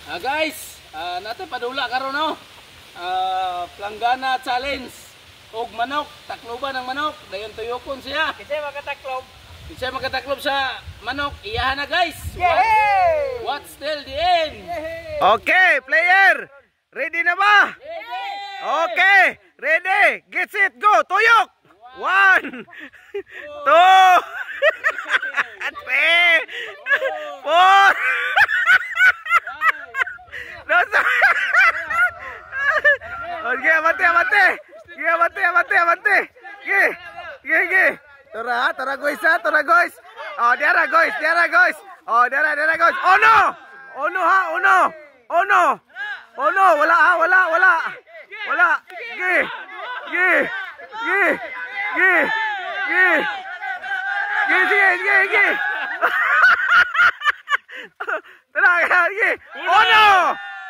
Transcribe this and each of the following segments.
Guys, natin padula karon no. Planggana challenge. Og manok, takloban ng manok, dayon tuyokon siya. Kisay makataklob sa manok, iyahan na guys. What's till the end? Okay, player. Ready na ba? Okay, ready. Get set, go. Tuyok. 1 2 3 4 Okay, abante. Abante. Ge. Tora guys. Oh, diara guys. Oh, diara guys. Oh no. Wala. Ge. Tara, ge.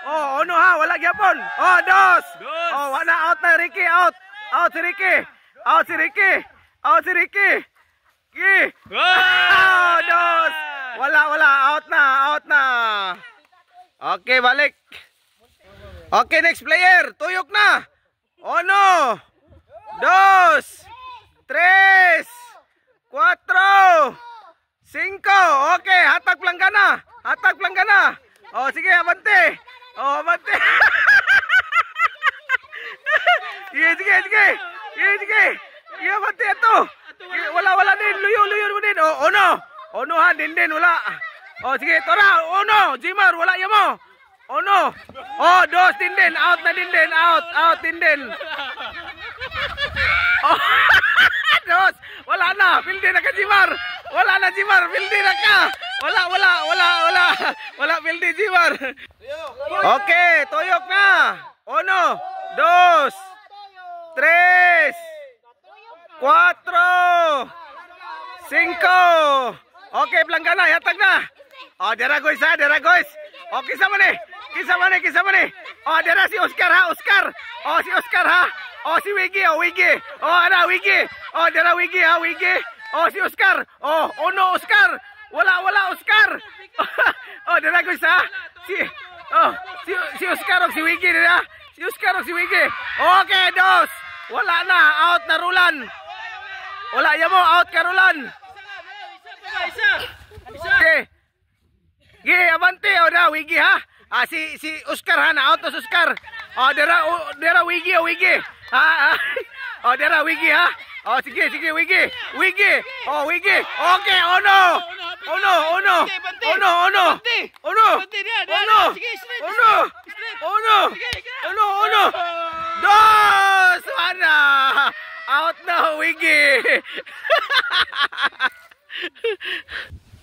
Oh no ha, wala gyapon. Oh, dos. Oh, wala out na Ricky, out. Out si Ricky. Ge. Oh, dos. Wala, out na. Okay, balik. Okay, next player. Tuyok na. 1 2 3 4 5. Okay, hatag planggana. Oh, sige, abante. Sige. Iya, abante ato. Wala din. Luyo din. Oh no ha, din wala. Oh, sige, tora. Oh no, Jimar, wala ya mo. Oh no. Oh, dos din. Out na din. Out din. Oh, dos. Wala na. Pildi na ka, Jimar. Pildi na ka. Wala pildi, Jimar. Okay, tuyok na. 1 2 3 4 5. Okay, planggana, hatag na. Oh, dera guys. Oh, kisa mana ni? Oh, dera si Oscar ha. Oh, si Oscar ha. Oh, si Wiggy. Oh, ada Wiggy. Oh, dera Wiggy ha, Wiggy. Oh, si Oscar. Oh no, Oscar. Wala Oscar. Oh, dera guys ha. Si Oscar si Wiggy dera. Okay, dos. Wala na, out na Rulan. Wala ya mo, out ka Rulan. Ge, abante, o da, Wiggy ha. Si Oscar ha, na out na Oscar. O, dera Wiggy. O, dera Wiggy ha. O, sige, Wiggy. O, Wiggy. Okay, oh no. Dos! Mana? Out na, Wiggy.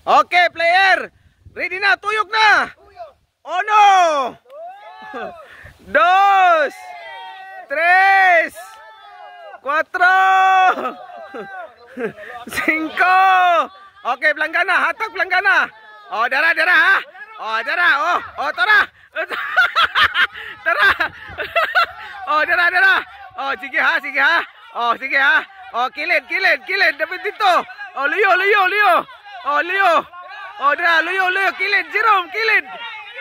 Okay, player. Ready na, tuyok na. 1 2 3 4 5. Okay, planggana, hatag planggana. Oh, dara ha. Oh, dara. Oh, tora. Tara. Oh, dara. Oh, sige ha. Oh, sige ha. Oh, kilid. Dapat dito. Oh, luyo. Oh, luyo. Oh, dara, luyo. Kilid, Jerome.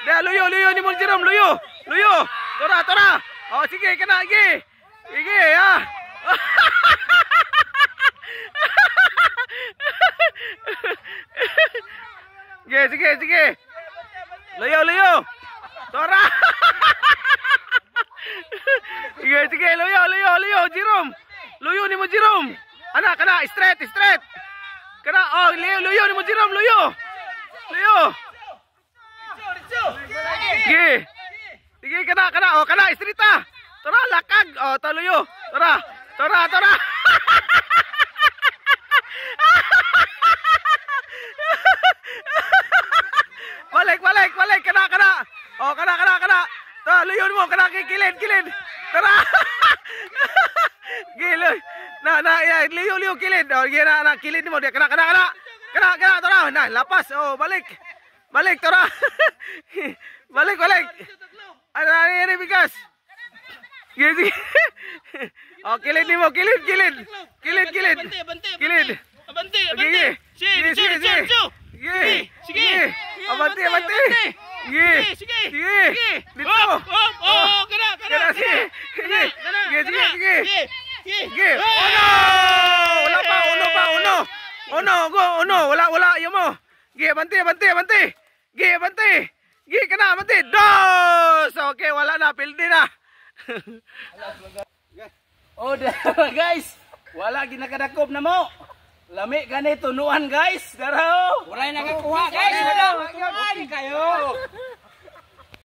Dara, luyo ni mo, Jerome. Luyo. Tora. Oh, sige, kena lagi. Sige, ha. Sige. Luyo. Tora. Sige, luyo. Jerome. Luyo ni mo, Jerome. Kana, straight. Kana, oh, luyo ni mo, Jerome, luyo. Sige, kana. Oh, kana, straight ha. Tora, lakag. Oh, luyo. Tora. Balik, kana. Oh, kana. Tora, luyo mo, kana, kilid. Tora. Gila. Ya, luyo, kilid. Oh, na, kilid mo dia, kana. Kana, tora. Nah, lapas. Oh, balik, tora. Balik. Ini bigas. Gini. Oh, kilid ni mo, kilid. Abante. Sige. Sige. Sige. Dito. Kana. Kana sige. Sige. Sige. Sige. Sige. Sige. Uno. Wala pa. Uno. Go. Uno. Wala. Ayaw mo. Sige. Bante. Sige. Bante. Sige. Kana. Bante. Dos. Okay. Wala na. Pildi na. Oh, guys. Wala ginakadakop na mo. Lami gani tunuan guys. Daraw. Wala nakakuha guys. Okay kayo.